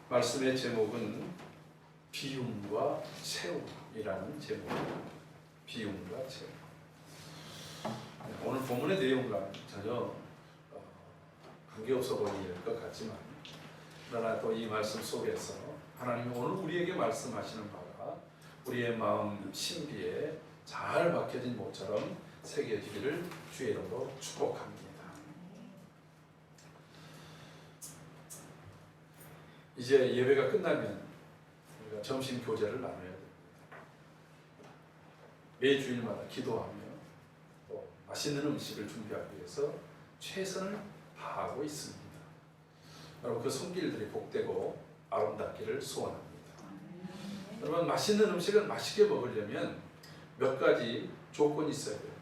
말씀의 제목은 비움과 채움이라는 제목입니다. 비움과 채움. 오늘 본문의 내용과 전혀 관계없어 보일 것 같지만, 그러나 또 이 말씀 속에서 하나님이 오늘 우리에게 말씀하시는 바가 우리의 마음 신비에 잘 박혀진 모처럼 새겨지기를 주의 이름으로 축복합니다. 이제 예배가 끝나면 우리가 점심 교제를 나눠야 됩니다. 매 주일마다 기도하며 또 맛있는 음식을 준비하기 위해서 최선을 다하고 있습니다. 여러분, 그 손길들이 복되고 아름답기를 소원합니다. 여러분, 맛있는 음식을 맛있게 먹으려면 몇 가지 조건이 있어야 돼요.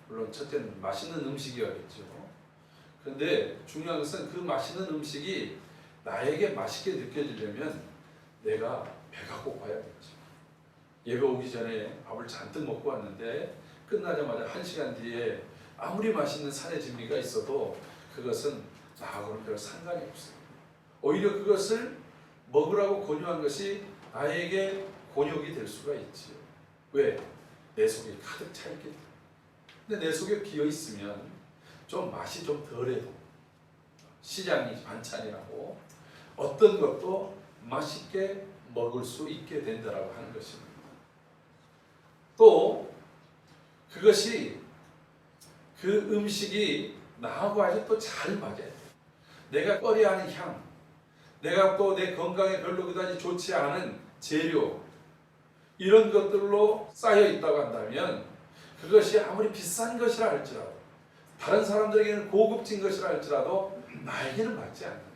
물론 첫째는 맛있는 음식이어야겠죠. 그런데 중요한 것은 그 맛있는 음식이 나에게 맛있게 느껴지려면 내가 배가 고파야 되죠. 예배 오기 전에 밥을 잔뜩 먹고 왔는데 끝나자마자 1시간 뒤에 아무리 맛있는 산의 진미가 있어도 그것은 나하고는 별 상관이 없어요. 오히려 그것을 먹으라고 권유한 것이 나에게 곤욕이 될 수가 있지요. 왜? 내 속에 가득 차 있기 때문에. 근데 내 속에 비어 있으면 좀 맛이 좀 덜해도 시장이 반찬이라고 어떤 것도 맛있게 먹을 수 있게 된다라고 하는 것입니다. 또 그것이 그 음식이 나하고 아주 또 잘 맞아요. 내가 꺼려하는 향, 내가 또 내 건강에 별로 그다지 좋지 않은 재료, 이런 것들로 쌓여 있다고 한다면 그것이 아무리 비싼 것이라 할지라도, 다른 사람들에게는 고급진 것이라 할지라도 나에게는 맞지 않는 거예요.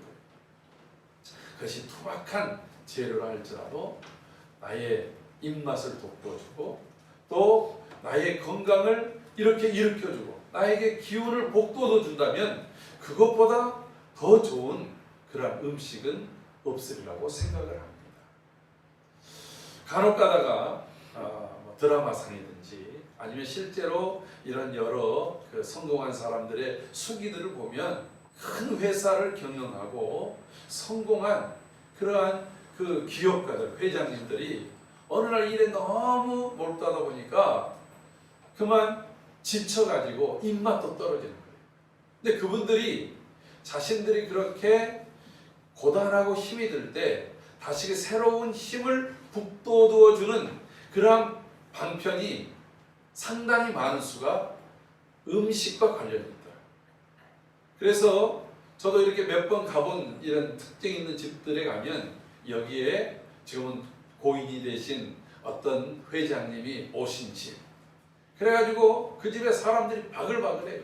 그것이 투박한 재료라 할지라도 나의 입맛을 돋궈주고 또 나의 건강을 이렇게 일으켜주고 나에게 기운을 복돋워준다면 그것보다 더 좋은 그런 음식은 없으리라고 생각을 합니다. 간혹 가다가 드라마상이든지 아니면 실제로 이런 여러 그 성공한 사람들의 수기들을 보면 큰 회사를 경영하고 성공한 그러한 그 기업가들, 회장님들이 어느 날 일에 너무 몰두하다 보니까 그만 지쳐가지고 입맛도 떨어지는 거예요. 근데 그분들이 자신들이 그렇게 고단하고 힘이 들 때 다시 새로운 힘을 북돋워주는 그러한 방편이 상당히 많은 수가 음식과 관련이 있다. 그래서 저도 이렇게 몇 번 가본 이런 특징 있는 집들에 가면 여기에 지금은 고인이 되신 어떤 회장님이 오신 집, 그래가지고 그 집에 사람들이 바글바글해요.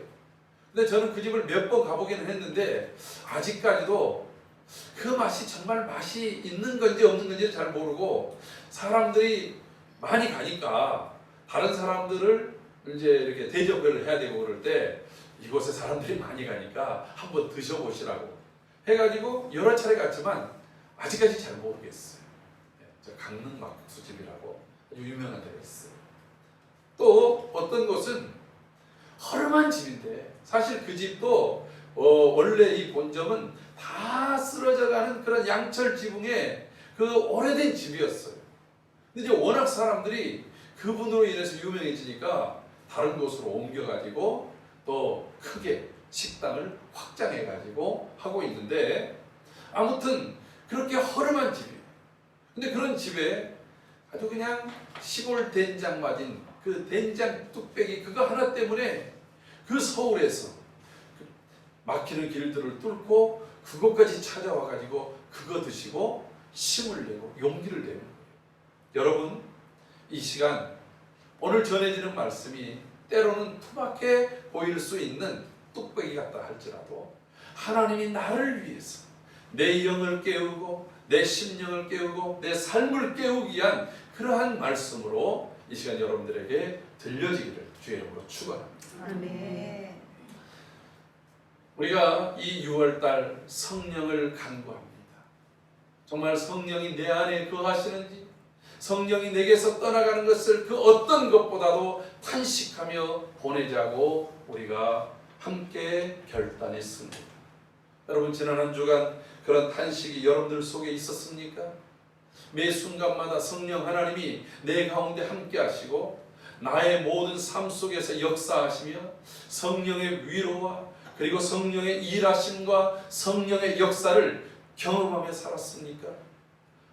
근데 저는 그 집을 몇 번 가보기는 했는데 아직까지도 그 맛이 정말 맛이 있는 건지 없는 건지 잘 모르고, 사람들이 많이 가니까 다른 사람들을 이제 이렇게 대접을 해야 되고 그럴 때 이곳에 사람들이 많이 가니까 한번 드셔보시라고 해가지고 여러 차례 갔지만 아직까지 잘 모르겠어요. 저 강릉 막국수집이라고 아주 유명한 데가 있어요. 또 어떤 곳은 허름한 집인데 사실 그 집도 원래 이 본점은 다 쓰러져가는 그런 양철 지붕의 그 오래된 집이었어요. 근데 이제 워낙 사람들이 그분으로 인해서 유명해지니까 다른 곳으로 옮겨가지고 또 크게 식당을 확장해가지고 하고 있는데, 아무튼 그렇게 허름한 집이에요. 근데 그런 집에 아주 그냥 시골 된장 맞은 그 된장 뚝배기 그거 하나 때문에 그 서울에서 막히는 길들을 뚫고 그것까지 찾아와가지고 그거 드시고 힘을 내고 용기를 내는 거예요. 여러분, 이 시간 오늘 전해지는 말씀이 때로는 투박해 보일 수 있는 뚝배기 같다 할지라도 하나님이 나를 위해서 내 영을 깨우고 내 심령을 깨우고 내 삶을 깨우기 위한 그러한 말씀으로 이 시간 여러분들에게 들려지기를 주의 이름으로 축원합니다. 아멘. 우리가 이 6월달 성령을 간구합니다. 정말 성령이 내 안에 거하시는지, 성령이 내게서 떠나가는 것을 그 어떤 것보다도 탄식하며 보내자고 우리가 함께 결단했습니다. 여러분 지난 한 주간 그런 탄식이 여러분들 속에 있었습니까? 매 순간마다 성령 하나님이 내 가운데 함께 하시고 나의 모든 삶 속에서 역사하시며 성령의 위로와 그리고 성령의 일하심과 성령의 역사를 경험하며 살았습니까?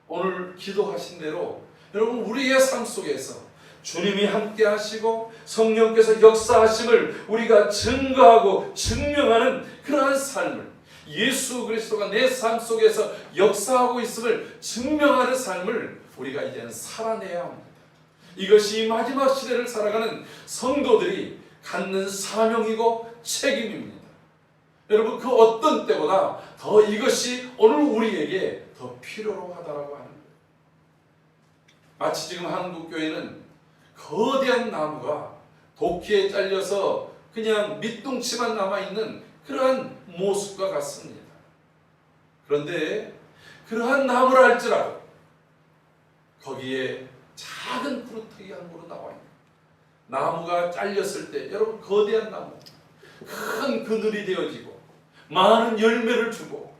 오늘 기도하신 대로 여러분 우리의 삶 속에서 주님이 함께 하시고 성령께서 역사하심을 우리가 증거하고 증명하는 그러한 삶을, 예수 그리스도가 내 삶 속에서 역사하고 있음을 증명하는 삶을 우리가 이제는 살아내야 합니다. 이것이 마지막 시대를 살아가는 성도들이 갖는 사명이고 책임입니다. 여러분 그 어떤 때보다 더 이것이 오늘 우리에게 더 필요로 하다라고 하는 거예요. 마치 지금 한국교회는 거대한 나무가 도끼에 잘려서 그냥 밑둥치만 남아있는 그러한 모습과 같습니다. 그런데 그러한 나무라 할지라도 거기에 작은 구루터기 한 그루 나와 있는 나무가 잘렸을 때 여러분 거대한 나무 큰 그늘이 되어지고 많은 열매를 주고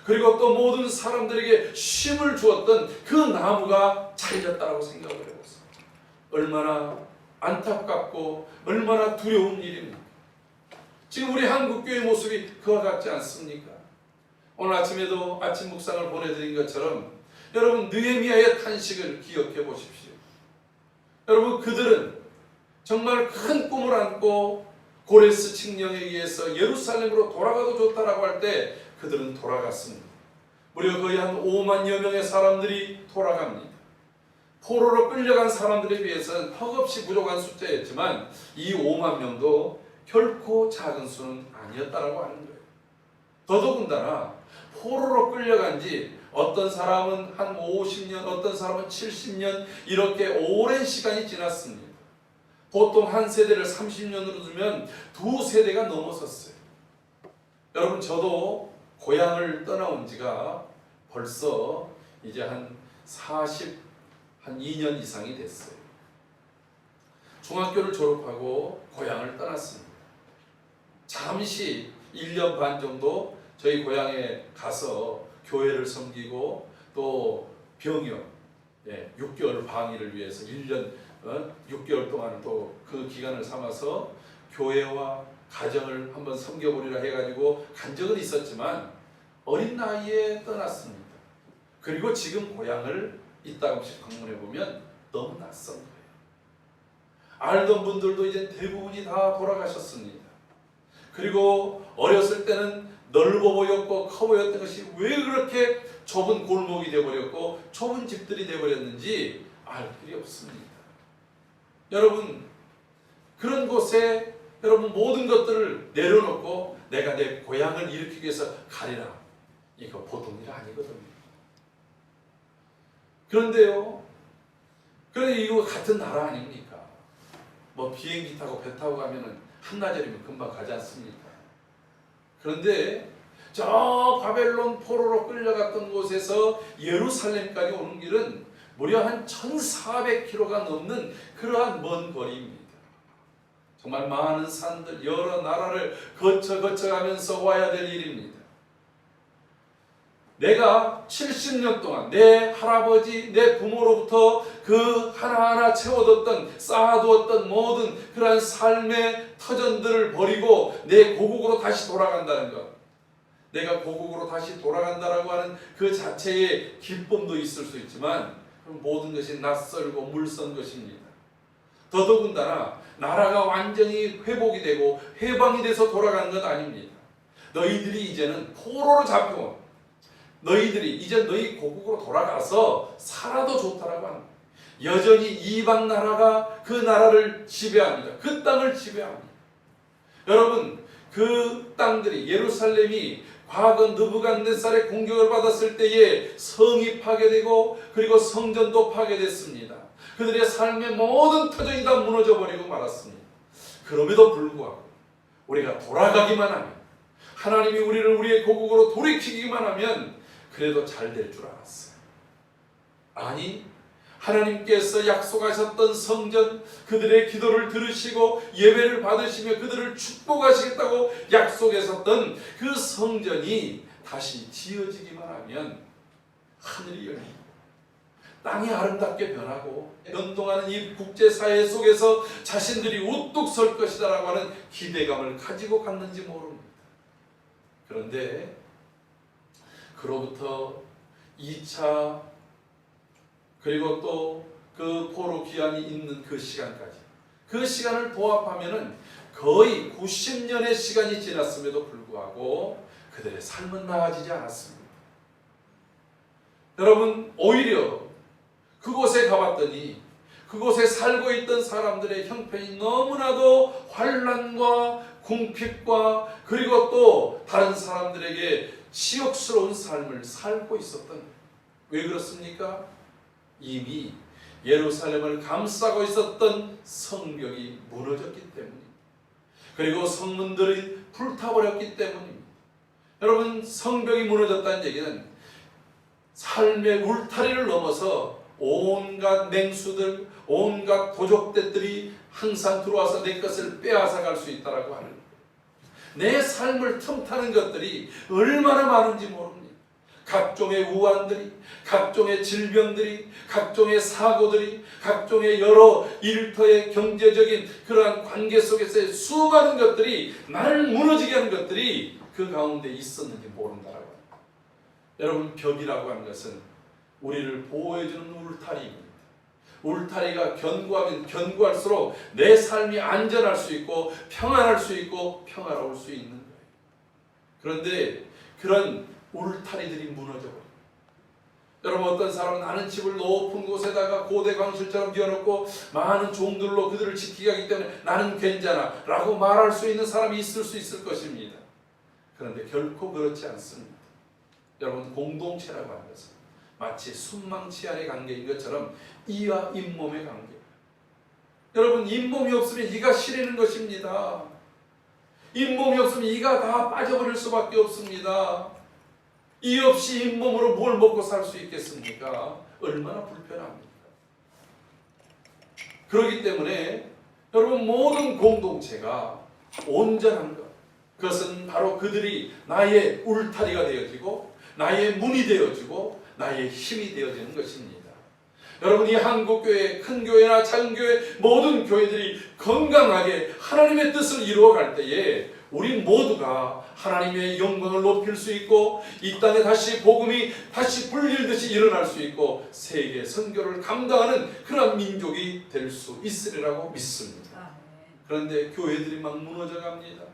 그리고 또 모든 사람들에게 쉼을 주었던 그 나무가 잘렸다고 생각을 해보세요. 얼마나 안타깝고 얼마나 두려운 일입니까? 지금 우리 한국교회 모습이 그와 같지 않습니까? 오늘 아침에도 아침 묵상을 보내드린 것처럼 여러분 느헤미야의 탄식을 기억해 보십시오. 여러분 그들은 정말 큰 꿈을 안고 고레스 칙령에 의해서 예루살렘으로 돌아가도 좋다라고 할 때 그들은 돌아갔습니다. 무려 거의 한 5만여 명의 사람들이 돌아갑니다. 포로로 끌려간 사람들에 비해서는 턱없이 부족한 숫자였지만 이 5만 명도 결코 작은 수는 아니었다라고 하는 거예요. 더더군다나 포로로 끌려간 지 어떤 사람은 한 50년, 어떤 사람은 70년 이렇게 오랜 시간이 지났습니다. 보통 한 세대를 30년으로 두면 두 세대가 넘어섰어요. 여러분 저도 고향을 떠나온 지가 벌써 이제 한 2년 이상이 됐어요. 중학교를 졸업하고 고향을 떠났습니다. 잠시 1년 반 정도 저희 고향에 가서 교회를 섬기고 또 병역 6개월 방위를 위해서 1년 6개월 동안 또 그 기간을 삼아서 교회와 가정을 한번 섬겨보리라 해가지고 간 적은 있었지만 어린 나이에 떠났습니다. 그리고 지금 고향을 이따금씩 방문해보면 너무 낯선 거예요. 알던 분들도 이제 대부분이 다 돌아가셨습니다. 그리고 어렸을 때는 넓어 보였고 커 보였던 것이 왜 그렇게 좁은 골목이 되어버렸고 좁은 집들이 되어버렸는지 알 길이 없습니다. 여러분 그런 곳에 여러분 모든 것들을 내려놓고 내가 내 고향을 일으키기 위해서 가리라. 이거 보통 일 아니거든요. 그런데요. 그런데 이거 같은 나라 아닙니까? 뭐 비행기 타고 배 타고 가면은 한나절이면 금방 가지 않습니까? 그런데 저 바벨론 포로로 끌려갔던 곳에서 예루살렘까지 오는 길은 무려 한 1400km가 넘는 그러한 먼 거리입니다. 정말 많은 산들, 여러 나라를 거쳐가면서 와야 될 일입니다. 내가 70년 동안 내 할아버지, 내 부모로부터 그 하나하나 채워뒀던, 쌓아두었던 모든 그러한 삶의 터전들을 버리고 내 고국으로 다시 돌아간다는 것. 내가 고국으로 다시 돌아간다라고 하는 그 자체의 기쁨도 있을 수 있지만 모든 것이 낯설고 물선 것입니다. 더더군다나 나라가 완전히 회복이 되고 해방이 돼서 돌아가는 것 아닙니다. 너희들이 이제는 포로로 잡혀온 너희들이 이제 너희 고국으로 돌아가서 살아도 좋다라고 합니다. 여전히 이방 나라가 그 나라를 지배합니다. 그 땅을 지배합니다. 여러분 그 땅들이 예루살렘이 과거 느부갓네살의 공격을 받았을 때에 성이 파괴되고 그리고 성전도 파괴됐습니다. 그들의 삶의 모든 터전이 다 무너져버리고 말았습니다. 그럼에도 불구하고 우리가 돌아가기만 하면 하나님이 우리를 우리의 고국으로 돌이키기만 하면 그래도 잘 될 줄 알았어요. 아니 하나님께서 약속하셨던 성전, 그들의 기도를 들으시고 예배를 받으시며 그들을 축복하시겠다고 약속하셨던 그 성전이 다시 지어지기만 하면 하늘이 열리고 땅이 아름답게 변하고 연동하는 이 국제사회 속에서 자신들이 우뚝 설 것이다 라고 하는 기대감을 가지고 갔는지 모릅니다. 그런데 그로부터 2차 그리고 또 그 포로 기한이 있는 그 시간까지, 그 시간을 도합하면은 거의 90년의 시간이 지났음에도 불구하고 그들의 삶은 나아지지 않았습니다. 여러분, 오히려 그곳에 가봤더니 그곳에 살고 있던 사람들의 형편이 너무나도 환난과 궁핍과 그리고 또 다른 사람들에게 치욕스러운 삶을 살고 있었던 거예요. 왜 그렇습니까? 이미 예루살렘을 감싸고 있었던 성벽이 무너졌기 때문입니다. 그리고 성문들이 불타버렸기 때문입니다. 여러분, 성벽이 무너졌다는 얘기는 삶의 울타리를 넘어서 온갖 맹수들, 온갖 도적들이 항상 들어와서 내 것을 빼앗아 갈 수 있다라고 하는 거예요. 내 삶을 틈타는 것들이 얼마나 많은지 모릅니다. 각종의 우환들이, 각종의 질병들이, 각종의 사고들이, 각종의 여러 일터의 경제적인 그러한 관계 속에서의 수많은 것들이 나를 무너지게 하는 것들이 그 가운데 있었는지 모른다라고 합니다. 여러분, 벽이라고 하는 것은 우리를 보호해주는 울타리입니다. 울타리가 견고하면 견고할수록 내 삶이 안전할 수 있고 평안할 수 있고 평화로울 수 있는 거예요. 그런데 그런 울타리들이 무너져버려요. 여러분, 어떤 사람은 나는 집을 높은 곳에다가 고대 광실처럼 지어놓고 많은 종들로 그들을 지키게 하기 때문에 나는 괜찮아 라고 말할 수 있는 사람이 있을 수 있을 것입니다. 그런데 결코 그렇지 않습니다. 여러분, 공동체라고 하는 것은 마치 순망치 안의 관계인 것처럼 이와 잇몸의 관계. 여러분, 잇몸이 없으면 이가 시리는 것입니다. 잇몸이 없으면 이가 다 빠져버릴 수밖에 없습니다. 이 없이 잇몸으로 뭘 먹고 살 수 있겠습니까? 얼마나 불편합니까? 그렇기 때문에 여러분, 모든 공동체가 온전한 것, 그것은 바로 그들이 나의 울타리가 되어지고 나의 문이 되어지고 나의 힘이 되어지는 것입니다. 여러분, 이 한국교회, 큰 교회나 작은 교회, 모든 교회들이 건강하게 하나님의 뜻을 이루어갈 때에 우리 모두가 하나님의 영광을 높일 수 있고 이 땅에 다시 복음이 다시 불릴듯이 일어날 수 있고 세계 선교를 감당하는 그런 민족이 될 수 있으리라고 믿습니다. 그런데 교회들이 막 무너져 갑니다.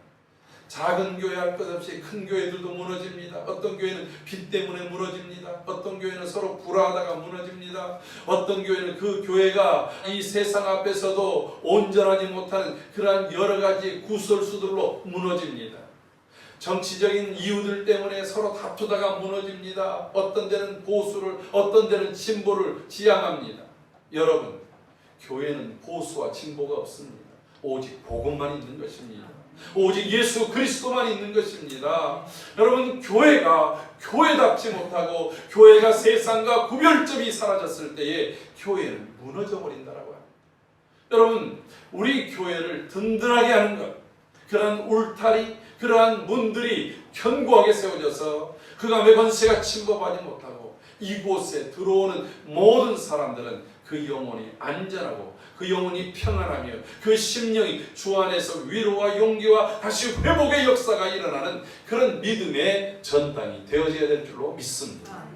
작은 교회 할 것 없이 큰 교회들도 무너집니다. 어떤 교회는 빚 때문에 무너집니다. 어떤 교회는 서로 불화하다가 무너집니다. 어떤 교회는 그 교회가 이 세상 앞에서도 온전하지 못하는 그러한 여러 가지 구설수들로 무너집니다. 정치적인 이유들 때문에 서로 다투다가 무너집니다. 어떤 데는 보수를, 어떤 데는 진보를 지향합니다. 여러분, 교회는 보수와 진보가 없습니다. 오직 복음만 있는 것입니다. 오직 예수 그리스도만 있는 것입니다. 여러분, 교회가 교회답지 못하고 교회가 세상과 구별점이 사라졌을 때에 교회는 무너져 버린다라고 합니다. 여러분, 우리 교회를 든든하게 하는 것, 그러한 울타리, 그러한 문들이 견고하게 세워져서 그가 권세가 침범하지 못하고 이곳에 들어오는 모든 사람들은 그 영혼이 안전하고 그 영혼이 평안하며 그 심령이 주 안에서 위로와 용기와 다시 회복의 역사가 일어나는 그런 믿음의 전당이 되어져야 될 줄로 믿습니다.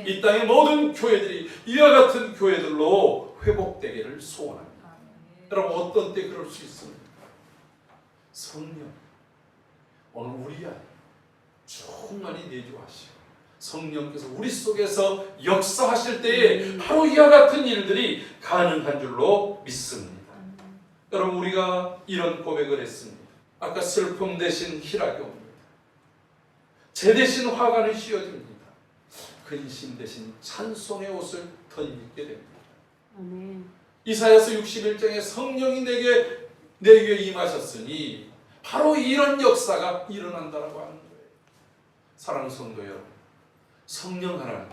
이 땅의 모든 교회들이 이와 같은 교회들로 회복되기를 소원합니다. 여러분, 어떤 때 그럴 수 있습니까? 성령, 오늘 우리 안에 충만히 내주하시고 성령께서 우리 속에서 역사하실 때에 바로 이와 같은 일들이 가능한 줄로 믿습니다. 여러분, 우리가 이런 고백을 했습니다. 아까 슬픔 대신 희락이 옵니다. 재 대신 화관을 씌워줍니다. 근심 대신 찬송의 옷을 덧입게 됩니다. 아멘. 이사야서 61장에 성령이 내게 임하셨으니 바로 이런 역사가 일어난다라고 하는 거예요. 사랑하는 성도 여러분, 성령 하나님,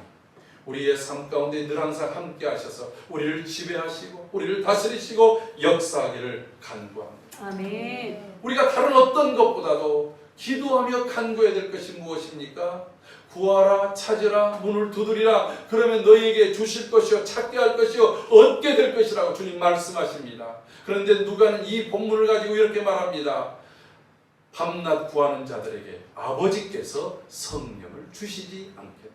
우리의 삶 가운데 늘 항상 함께 하셔서 우리를 지배하시고 우리를 다스리시고 역사하기를 간구합니다. 아멘. 우리가 다른 어떤 것보다도 기도하며 간구해야 될 것이 무엇입니까? 구하라, 찾으라, 문을 두드리라. 그러면 너희에게 주실 것이요 찾게 할 것이요 얻게 될 것이라고 주님 말씀하십니다. 그런데 누가는 이 본문을 가지고 이렇게 말합니다. 밤낮 구하는 자들에게 아버지께서 성령을 주시지 않겠다.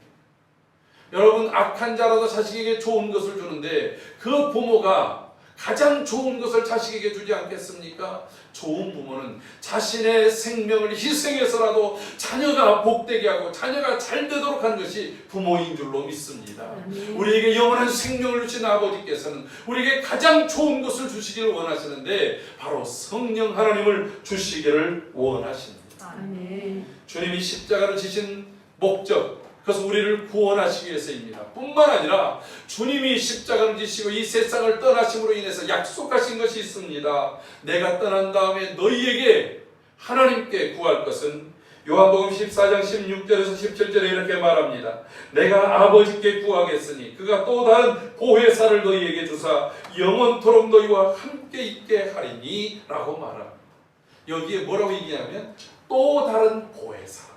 여러분, 악한 자라도 자식에게 좋은 것을 주는데 그 부모가 가장 좋은 것을 자식에게 주지 않겠습니까? 좋은 부모는 자신의 생명을 희생해서라도 자녀가 복되게 하고 자녀가 잘 되도록 하는 것이 부모인 줄로 믿습니다. 우리에게 영원한 생명을 주신 아버지께서는 우리에게 가장 좋은 것을 주시기를 원하시는데 바로 성령 하나님을 주시기를 원하십니다. 아멘. 주님이 십자가를 지신 목적, 그것은 우리를 구원하시기 위해서입니다. 뿐만 아니라 주님이 십자가를 지시고 이 세상을 떠나심으로 인해서 약속하신 것이 있습니다. 내가 떠난 다음에 너희에게 하나님께 구할 것은 요한복음 14장 16절에서 17절에 이렇게 말합니다. 내가 아버지께 구하겠으니 그가 또 다른 보혜사를 너희에게 주사 영원토록 너희와 함께 있게 하리니 라고 말합니다. 여기에 뭐라고 얘기하면 또 다른 보혜사.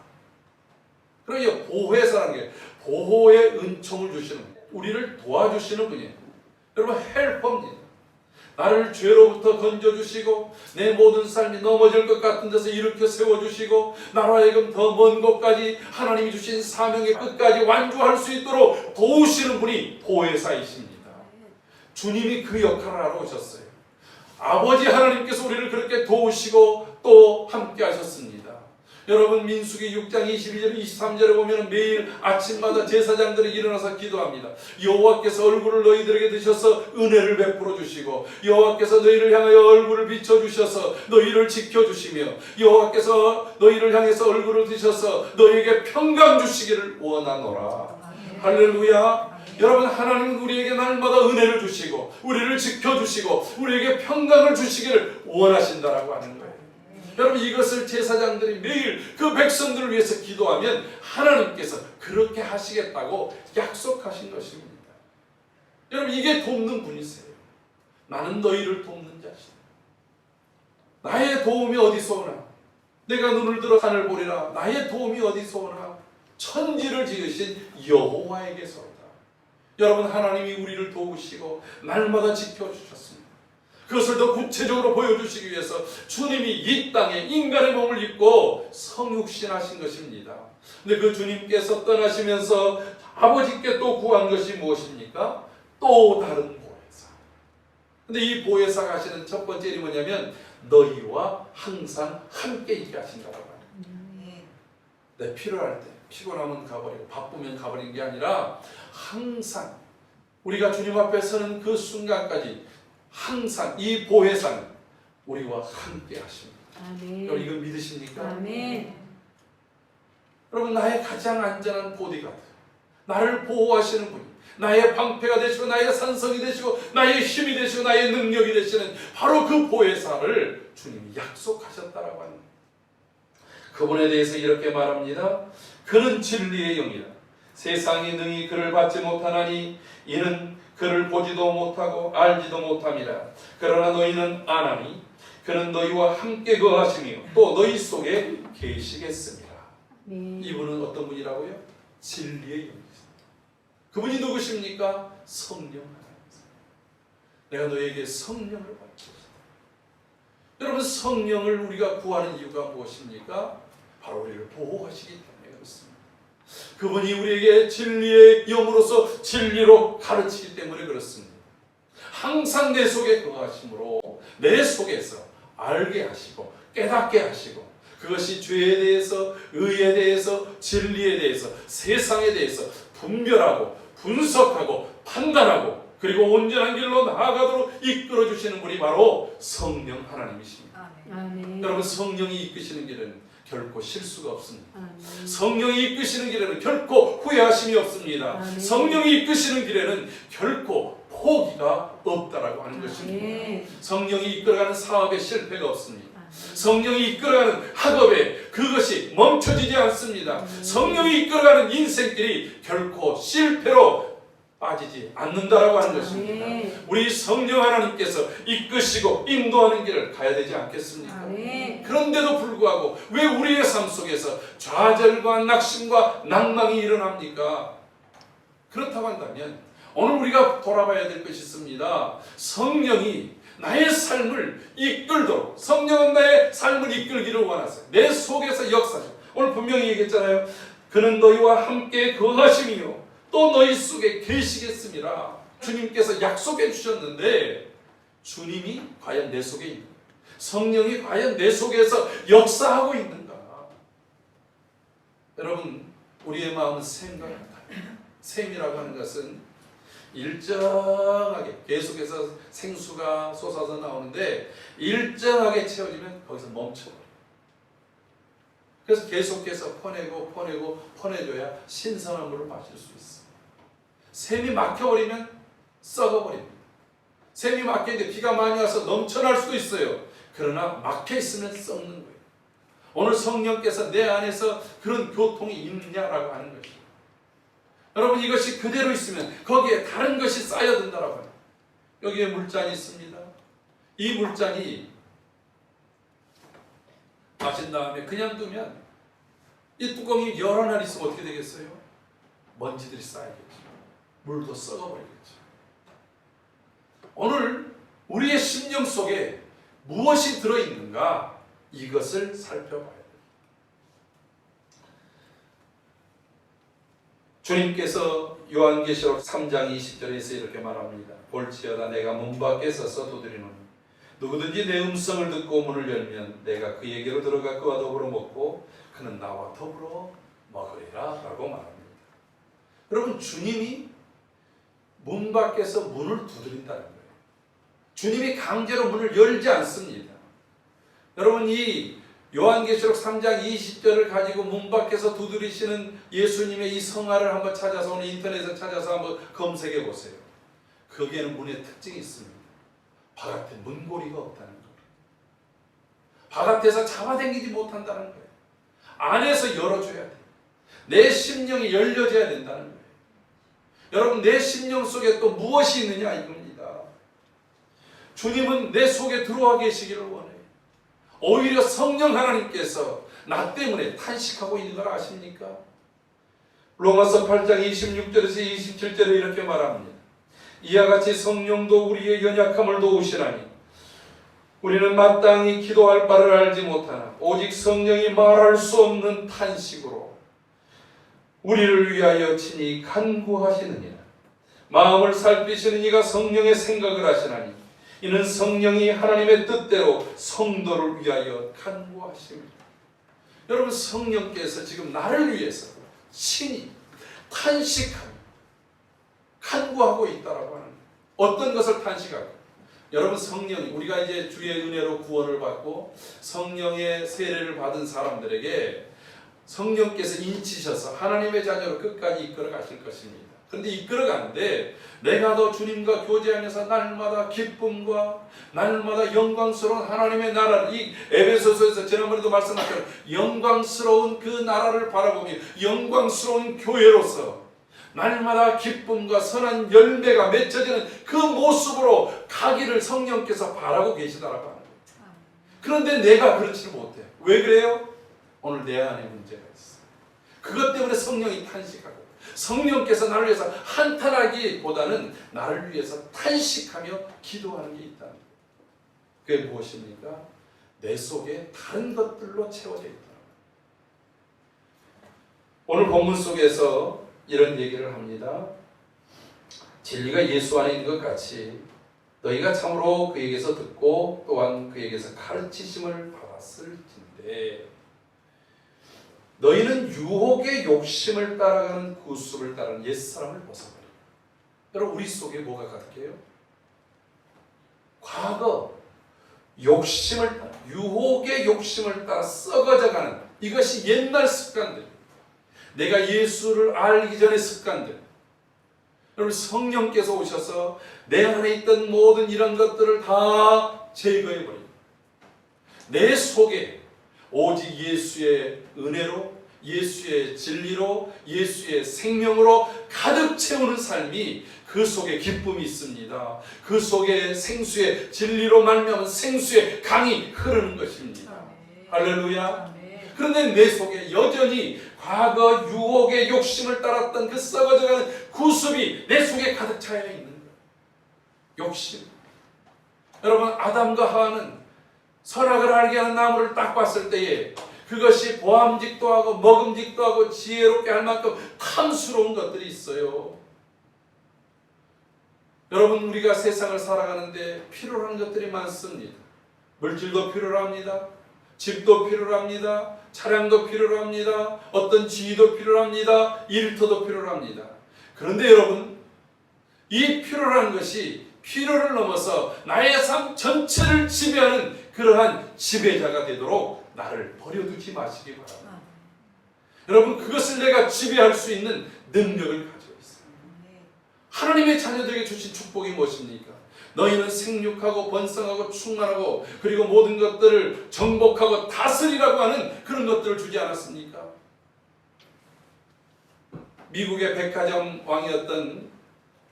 그러니까 보혜사라는 게 보호의 은총을 주시는 분이에요. 우리를 도와주시는 분이에요. 여러분, 헬퍼입니다. 나를 죄로부터 건져주시고 내 모든 삶이 넘어질 것 같은 데서 일으켜 세워주시고 나로 하여금 더 먼 곳까지 하나님이 주신 사명의 끝까지 완주할 수 있도록 도우시는 분이 보혜사이십니다. 주님이 그 역할을 하러 오셨어요. 아버지 하나님께서 우리를 그렇게 도우시고 또 함께 하셨습니다. 여러분, 민수기 6장 22절 23절에 보면 매일 아침마다 제사장들이 일어나서 기도합니다. 여호와께서 얼굴을 너희들에게 드셔서 은혜를 베풀어 주시고 여호와께서 너희를 향하여 얼굴을 비춰 주셔서 너희를 지켜 주시며 여호와께서 너희를 향해서 얼굴을 드셔서 너희에게 평강 주시기를 원하노라. 할렐루야. 여러분, 하나님은 우리에게 날마다 은혜를 주시고 우리를 지켜주시고 우리에게 평강을 주시기를 원하신다라고 하는 거예요. 여러분, 이것을 제사장들이 매일 그 백성들을 위해서 기도하면 하나님께서 그렇게 하시겠다고 약속하신 것입니다. 여러분, 이게 돕는 분이세요. 나는 너희를 돕는 자시다. 나의 도움이 어디서 오나? 내가 눈을 들어 하늘 보리라. 나의 도움이 어디서 오나? 천지를 지으신 여호와에게서로다. 여러분, 하나님이 우리를 도우시고 날마다 지켜주셨습니다. 그것을 더 구체적으로 보여주시기 위해서 주님이 이 땅에 인간의 몸을 입고 성육신하신 것입니다. 근데 그 주님께서 떠나시면서 아버지께 또 구한 것이 무엇입니까? 또 다른 보혜사. 근데 이 보혜사가 하시는 첫 번째 일이 뭐냐면 너희와 항상 함께 있게 하신다고 합니다. 내 필요할 때, 피곤하면 가버리고 바쁘면 가버리는 게 아니라 항상 우리가 주님 앞에 서는 그 순간까지 항상 이 보혜사는 우리와 함께 하십니다. 아멘. 여러분, 이걸 믿으십니까? 아멘. 여러분, 나의 가장 안전한 보디가드, 나를 보호하시는 분이, 나의 방패가 되시고 나의 산성이 되시고 나의 힘이 되시고 나의 능력이 되시는 바로 그 보혜사를 주님이 약속하셨다라고 합니다. 그분에 대해서 이렇게 말합니다. 그는 진리의 영이라. 세상이 능히 그를 받지 못하나니 이는 그를 보지도 못하고 알지도 못함이라. 그러나 너희는 아나니 그는 너희와 함께 거하시며 또 너희 속에 계시겠습니다. 네. 이분은 어떤 분이라고요? 진리의 영이십니다. 그분이 누구십니까? 성령 하나님이십니다. 내가 너에게 성령을 받겠다. 여러분, 성령을 우리가 구하는 이유가 무엇입니까? 바로 우리를 보호하시기 때문에 그렇습니다. 그분이 우리에게 진리의 영으로서 진리로 가르치기 때문에 그렇습니다. 항상 내 속에 거하심으로 내 속에서 알게 하시고 깨닫게 하시고 그것이 죄에 대해서, 의에 대해서, 진리에 대해서, 세상에 대해서 분별하고 분석하고 판단하고 그리고 온전한 길로 나아가도록 이끌어주시는 분이 바로 성령 하나님이십니다. 아멘. 여러분, 성령이 이끄시는 길은 결코 실수가 없습니다. 아멘. 성령이 이끄시는 길에는 결코 후회하심이 없습니다. 아멘. 성령이 이끄시는 길에는 결코 포기가 없다라고 하는 것입니다. 아멘. 성령이 이끌어가는 사업에 실패가 없습니다. 성령이 이끌어가는 학업에 그것이 멈춰지지 않습니다. 성령이 이끌어가는 인생길이 결코 실패로 빠지지 않는다라고 하는 것입니다. 아멘. 우리 성령 하나님께서 이끄시고 인도하는 길을 가야 되지 않겠습니까? 아멘. 그런데도 불구하고 왜 우리의 삶 속에서 좌절과 낙심과 낭망이 일어납니까? 그렇다고 한다면 오늘 우리가 돌아봐야 될 것이 있습니다. 성령이 나의 삶을 이끌도록, 성령은 나의 삶을 이끌기를 원하세요. 내 속에서 역사죠. 오늘 분명히 얘기했잖아요. 그는 너희와 함께 거하심이요 또 너희 속에 계시겠습니다. 주님께서 약속해 주셨는데 주님이 과연 내 속에 있는가? 성령이 과연 내 속에서 역사하고 있는가? 여러분, 우리의 마음은 샘과 같아요. 샘이라고 하는 것은 일정하게 계속해서 생수가 쏟아져 나오는데 일정하게 채워지면 거기서 멈춰버려요. 그래서 계속해서 퍼내줘야 신선한 물을 마실 수 있어요. 샘이 막혀버리면 썩어버립니다. 샘이 막혀있는데 비가 많이 와서 넘쳐날 수도 있어요. 그러나 막혀있으면 썩는 거예요. 오늘 성령께서 내 안에서 그런 교통이 있느냐라고 하는 것이죠. 여러분, 이것이 그대로 있으면 거기에 다른 것이 쌓여든다라고 해요. 여기에 물잔이 있습니다. 이 물잔이 마신 다음에 그냥 두면 이 뚜껑이 여러 날 있으면 어떻게 되겠어요? 먼지들이 쌓이겠죠. 물도 썩어버리겠죠. 오늘 우리의 심령 속에 무엇이 들어있는가? 이것을 살펴봐야 돼요. 주님께서 요한계시록 3장 20절에서 이렇게 말합니다. 볼지어다 내가 문 밖에 서서 두드리노니 누구든지 내 음성을 듣고 문을 열면 내가 그에게로 들어가 그와 더불어 먹고 그는 나와 더불어 먹으리라 라고 말합니다. 여러분, 주님이 문 밖에서 문을 두드린다는 거예요. 주님이 강제로 문을 열지 않습니다. 여러분, 이 요한계시록 3장 20절을 가지고 문 밖에서 두드리시는 예수님의 이 성화를 한번 찾아서 오늘 인터넷에 찾아서 한번 검색해 보세요. 거기에는 문의 특징이 있습니다. 바깥에 문고리가 없다는 거예요. 바깥에서 잡아당기지 못한다는 거예요. 안에서 열어줘야 돼요. 내 심령이 열려져야 된다는 거예요. 여러분, 내 심령 속에 또 무엇이 있느냐 이겁니다. 주님은 내 속에 들어와 계시기를 원해요. 오히려 성령 하나님께서 나 때문에 탄식하고 있는 걸 아십니까? 로마서 8장 26절에서 27절에 이렇게 말합니다. 이와 같이 성령도 우리의 연약함을 도우시나니 우리는 마땅히 기도할 바를 알지 못하나 오직 성령이 말할 수 없는 탄식으로 우리를 위하여 친히 간구하시느니라. 마음을 살피시는 이가 성령의 생각을 하시나니 이는 성령이 하나님의 뜻대로 성도를 위하여 간구하십니다. 여러분, 성령께서 지금 나를 위해서 친히 탄식하며 간구하고 있다라고 하는 거예요. 어떤 것을 탄식하고? 여러분, 성령이 우리가 이제 주의 은혜로 구원을 받고 성령의 세례를 받은 사람들에게 성령께서 인치셔서 하나님의 자녀로 끝까지 이끌어 가실 것입니다. 그런데 이끌어 가는데 내가 더 주님과 교제하면서 날마다 기쁨과 날마다 영광스러운 하나님의 나라를, 이 에베소서에서 지난번에도 말씀하셨던 영광스러운 그 나라를 바라보며 영광스러운 교회로서 날마다 기쁨과 선한 열매가 맺혀지는 그 모습으로 가기를 성령께서 바라고 계시다라고 하는 거예요. 그런데 내가 그렇지를 못해요. 왜 그래요? 오늘 내 안에 문제가 있어. 그것 때문에 성령이 탄식하고 성령께서 나를 위해서 한탄하기보다는 나를 위해서 탄식하며 기도하는 게 있다. 그게 무엇입니까? 내 속에 다른 것들로 채워져 있다. 오늘 본문 속에서 이런 얘기를 합니다. 진리가 예수 안에 있는 것 같이 너희가 참으로 그에게서 듣고 또한 그에게서 가르치심을 받았을진데 너희는 유혹의 욕심을 따라가는 구습을 따르는 옛사람을 벗어버려. 여러분, 우리 속에 뭐가 가득해요? 과거 욕심을 따라, 유혹의 욕심을 따라 썩어져가는 이것이 옛날 습관들, 내가 예수를 알기 전의 습관들. 여러분, 성령께서 오셔서 내 안에 있던 모든 이런 것들을 다 제거해버립니다. 내 속에 오직 예수의 은혜로, 예수의 진리로, 예수의 생명으로 가득 채우는 삶이 그 속에 기쁨이 있습니다. 그 속에 생수의 진리로 말미암은 생수의 강이 흐르는 것입니다. 할렐루야. 그런데 내 속에 여전히 과거 유혹의 욕심을 따랐던 그 썩어져가는 구습이 내 속에 가득 차여 있는 거예요. 욕심. 여러분, 아담과 하와는 선악을 알게 하는 나무를 딱 봤을 때에 그것이 보암직도 하고 먹음직도 하고 지혜롭게 할 만큼 탐스러운 것들이 있어요. 여러분, 우리가 세상을 살아가는데 필요로 하는 것들이 많습니다. 물질도 필요로 합니다. 집도 필요로 합니다. 차량도 필요로 합니다. 어떤 지위도 필요로 합니다. 일터도 필요로 합니다. 그런데 여러분, 이 필요로 하는 것이 필요를 넘어서 나의 삶 전체를 지배하는 그러한 지배자가 되도록 나를 버려두지 마시기 바랍니다. 여러분, 그것을 내가 지배할 수 있는 능력을 가지고 있어요. 하나님의 자녀들에게 주신 축복이 무엇입니까? 너희는 생육하고 번성하고 충만하고 그리고 모든 것들을 정복하고 다스리라고 하는 그런 것들을 주지 않았습니까? 미국의 백화점 왕이었던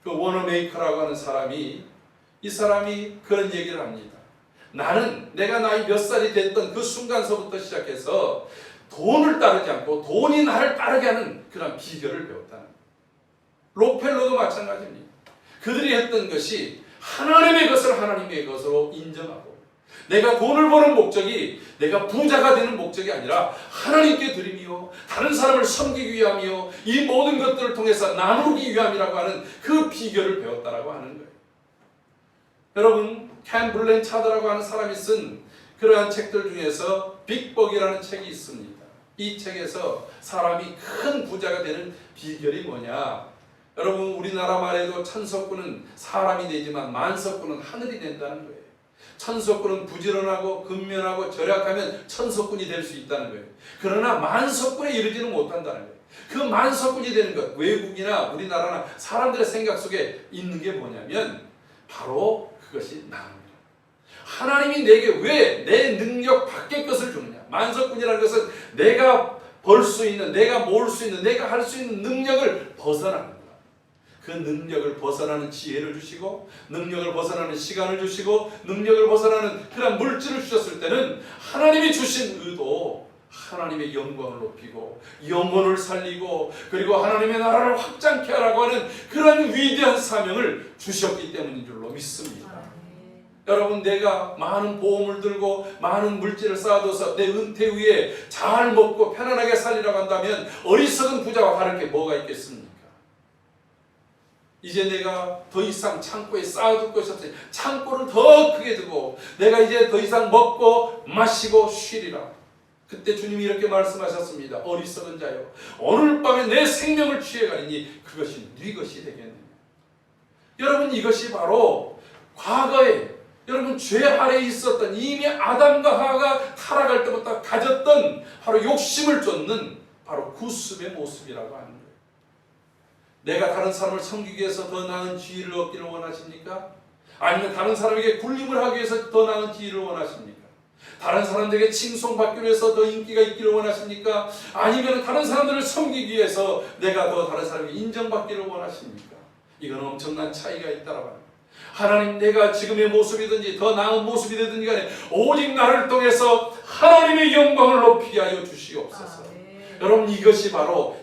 그 워너메이커라고 하는 사람이, 이 사람이 그런 얘기를 합니다. 나는 내가 나이 몇 살이 됐던 그 순간서부터 시작해서 돈을 따르지 않고 돈이 나를 따르게 하는 그런 비결을 배웠다는 거예요. 록펠러도 마찬가지입니다. 그들이 했던 것이 하나님의 것을 하나님의 것으로 인정하고, 내가 돈을 버는 목적이 내가 부자가 되는 목적이 아니라 하나님께 드림이요 다른 사람을 섬기기 위함이요 이 모든 것들을 통해서 나누기 위함이라고 하는 그 비결을 배웠다라고 하는 거예요. 여러분, 켄 블렌차드라고 하는 사람이 쓴 그러한 책들 중에서 빅벅이라는 책이 있습니다. 이 책에서 사람이 큰 부자가 되는 비결이 뭐냐? 여러분, 우리나라 말에도 천석군은 사람이 되지만 만석군은 하늘이 된다는 거예요. 천석군은 부지런하고 근면하고 절약하면 천석군이 될 수 있다는 거예요. 그러나 만석군에 이르지는 못한다는 거예요. 그 만석군이 되는 것, 외국이나 우리나라나 사람들의 생각 속에 있는 게 뭐냐면 바로 그것이 나옵니다. 하나님이 내게 왜 내 능력 밖의 것을 주느냐? 만석군이라는 것은 내가 벌 수 있는, 내가 모을 수 있는, 내가 할 수 있는 능력을 벗어나는 거야. 그 능력을 벗어나는 지혜를 주시고, 능력을 벗어나는 시간을 주시고, 능력을 벗어나는 그런 물질을 주셨을 때는 하나님이 주신 의도, 하나님의 영광을 높이고 영혼을 살리고 그리고 하나님의 나라를 확장케 하라고 하는 그런 위대한 사명을 주셨기 때문인 줄로 믿습니다. 여러분, 내가 많은 보험을 들고 많은 물질을 쌓아둬서 내 은퇴 후에 잘 먹고 편안하게 살리라고 한다면 어리석은 부자와 다를 게 뭐가 있겠습니까? 이제 내가 더 이상 창고에 쌓아둘 것이 없으니 창고를 더 크게 두고 내가 이제 더 이상 먹고 마시고 쉬리라. 그때 주님이 이렇게 말씀하셨습니다. 어리석은 자여, 오늘 밤에 내 생명을 취해가리니 그것이 네 것이 되겠느냐. 여러분, 이것이 바로 과거에 여러분 죄 아래에 있었던 이미 아담과 하와가 타락할 때부터 가졌던 바로 욕심을 쫓는 바로 구습의 모습이라고 하는 거예요. 내가 다른 사람을 섬기기 위해서 더 나은 지위를 얻기를 원하십니까? 아니면 다른 사람에게 굴림을 하기 위해서 더 나은 지위를 원하십니까? 다른 사람들에게 칭송받기 위해서 더 인기가 있기를 원하십니까? 아니면 다른 사람들을 섬기기 위해서 내가 더 다른 사람에게 인정받기를 원하십니까? 이건 엄청난 차이가 있다라고 합니다. 하나님, 내가 지금의 모습이든지 더 나은 모습이 되든지 간에 오직 나를 통해서 하나님의 영광을 높이게 하여 주시옵소서. 여러분, 이것이 바로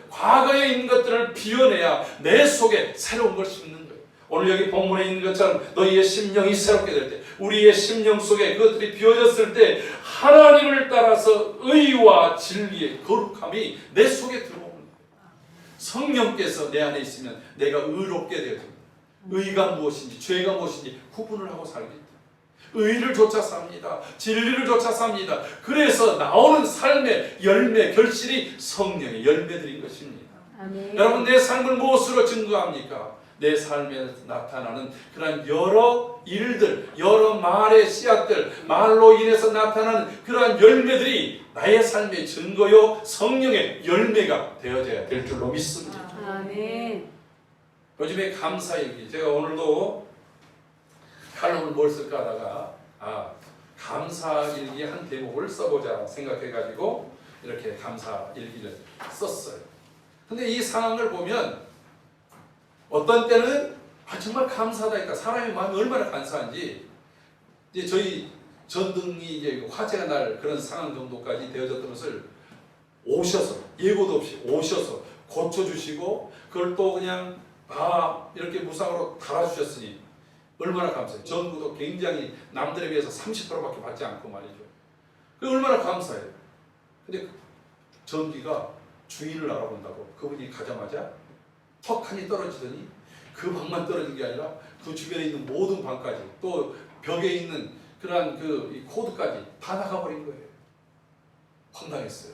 과거에 있는 것들을 비워내야 내 속에 새로운 걸 심는 거예요. 오늘 여기 본문에 있는 것처럼 너희의 심령이 새롭게 될 때, 우리의 심령 속에 그것들이 비워졌을 때 하나님을 따라서 의와 진리의 거룩함이 내 속에 들어오는 거예요. 성령께서 내 안에 있으면 내가 의롭게 되어집니다. 의가 무엇인지 죄가 무엇인지 구분을 하고 살기 때문에 의를 쫓아 삽니다. 진리를 쫓아 삽니다. 그래서 나오는 삶의 열매, 결실이 성령의 열매들인 것입니다. 아멘. 여러분, 내 삶을 무엇으로 증거합니까? 내 삶에 나타나는 그런 여러 일들, 여러 말의 씨앗들, 말로 인해서 나타나는 그러한 열매들이 나의 삶의 증거요 성령의 열매가 되어져야 될 줄로 믿습니다. 아멘. 요즘에 감사일기, 제가 오늘도 칼럼을 뭘 쓸까 하다가 감사일기 한 대목을 써보자 생각해가지고 이렇게 감사일기를 썼어요. 근데 이 상황을 보면 어떤 때는 정말 감사하다니까 사람의 마음이 얼마나 감사한지 이제 저희 전등이 이제 화재가 날 그런 상황 정도까지 되어졌던 것을 오셔서 예고도 없이 오셔서 고쳐주시고 그걸 또 그냥 이렇게 무상으로 달아주셨으니 얼마나 감사해요. 전구도 굉장히 남들에 비해서 30%밖에 받지 않고 말이죠. 그 얼마나 감사해요. 근데 전기가 주인을 알아본다고 그분이 가자마자 턱하니 떨어지더니 그 방만 떨어진 게 아니라 그 주변에 있는 모든 방까지 또 벽에 있는 그러한 이 코드까지 다 나가버린 거예요. 황당했어요.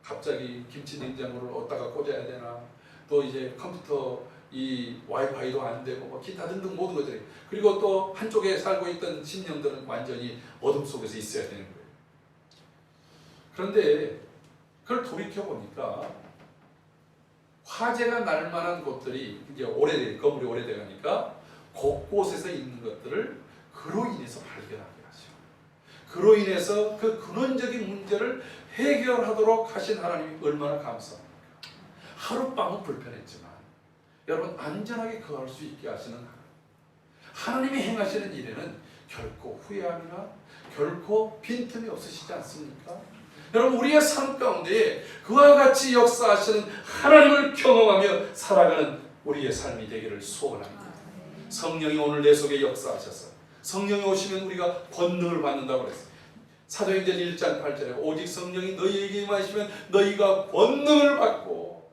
갑자기 김치 냉장고를 어디다가 꽂아야 되나 또 이제 컴퓨터 이 와이파이도 안 되고 뭐 기타 등등 모든 것들이 그리고 또 한쪽에 살고 있던 신령들은 완전히 어둠 속에서 있어야 되는 거예요. 그런데 그걸 돌이켜 보니까 화재가 날 만한 곳들이 이제 건물이 오래돼 가니까 곳곳에서 있는 것들을 그로 인해서 발견하게 하시고 그로 인해서 그 근원적인 문제를 해결하도록 하신 하나님이 얼마나 감사합니까? 하룻밤은 불편했지만 여러분 안전하게 거할 수 있게 하시는 하나님이 행하시는 일에는 결코 후회함이나 결코 빈틈이 없으시지 않습니까? 여러분 우리의 삶 가운데 그와 같이 역사하시는 하나님을 경험하며 살아가는 우리의 삶이 되기를 소원합니다. 성령이 오늘 내 속에 역사하셔서 성령이 오시면 우리가 권능을 받는다고 그랬어요. 사도행전 1장 8절에 오직 성령이 너희에게 임하시면 너희가 권능을 받고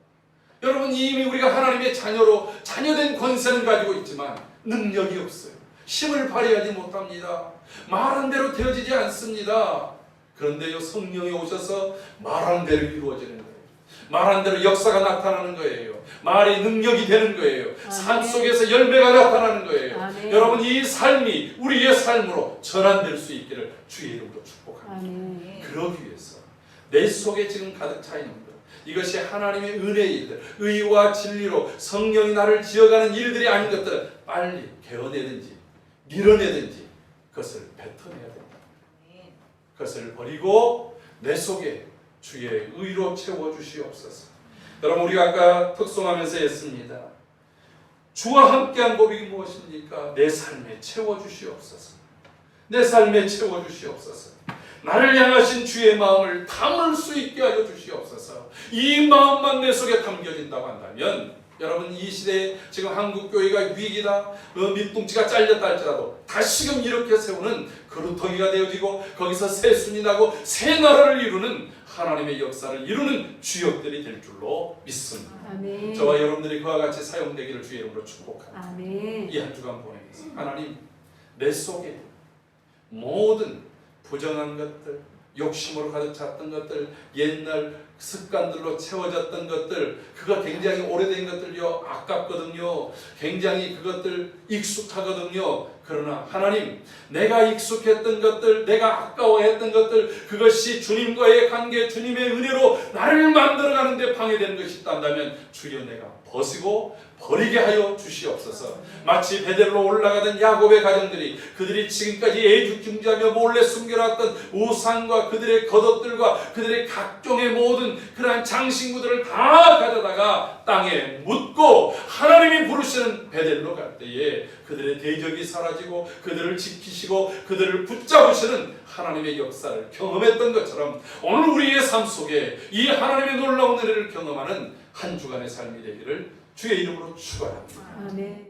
여러분 이미 우리가 하나님의 자녀로 자녀된 권세는 가지고 있지만 능력이 없어요. 힘을 발휘하지 못합니다. 말한 대로 되어지지 않습니다. 그런데요 성령이 오셔서 말한 대로 이루어지는 거예요. 말한 대로 역사가 나타나는 거예요. 말이 능력이 되는 거예요. 삶 속에서 열매가 나타나는 거예요. 아멘. 여러분 이 삶이 우리의 삶으로 전환될 수 있기를 주의 이름으로 축복합니다. 아멘. 그러기 위해서 내 속에 지금 가득 차 있는 것 이것이 하나님의 은혜의 일들 의와 진리로 성령이 나를 지어가는 일들이 아닌 것들은 빨리 개어내든지 밀어내든지 그것을 뱉어내야 된다. 그것을 버리고 내 속에 주의 의로 채워주시옵소서. 여러분 우리가 아까 특송하면서 했습니다. 주와 함께한 고백이 무엇입니까? 내 삶에 채워주시옵소서. 내 삶에 채워주시옵소서. 나를 향하신 주의 마음을 담을 수 있게 하여 주시옵소서. 이 마음만 내 속에 담겨진다고 한다면 여러분 이 시대에 지금 한국교회가 위기다 밑둥치가 잘렸다 할지라도 다시금 이렇게 세우는 그루터기가 되어지고 거기서 새 순이 나고 새 나라를 이루는 하나님의 역사를 이루는 주역들이 될 줄로 믿습니다. 아멘. 저와 여러분들이 그와 같이 사용되기를 주의 이름으로 축복합니다. 아멘. 이 한 주간 보내면서 하나님 내 속에 모든 부정한 것들 욕심으로 가득 찼던 것들 옛날 습관들로 채워졌던 것들 그거 굉장히 오래된 것들요 아깝거든요. 굉장히 그것들 익숙하거든요. 그러나 하나님 내가 익숙했던 것들 내가 아까워했던 것들 그것이 주님과의 관계 주님의 은혜로 나를 만들어가는 데 방해되는 것이 있다면 주여 내가 벗고 버리게 하여 주시옵소서. 마치 베델로 올라가던 야곱의 가정들이 그들이 지금까지 애죽중지하며 몰래 숨겨놨던 우상과 그들의 겉옷들과 그들의 각종의 모든 그러한 장신구들을 다 가져다가 땅에 묻고 하나님이 부르시는 베델로 갈 때에 그들의 대적이 사라지고 그들을 지키시고 그들을 붙잡으시는 하나님의 역사를 경험했던 것처럼 오늘 우리의 삶 속에 이 하나님의 놀라운 은혜를 경험하는 한 주간의 삶이 되기를 주의 이름으로 축원합니다. 아멘.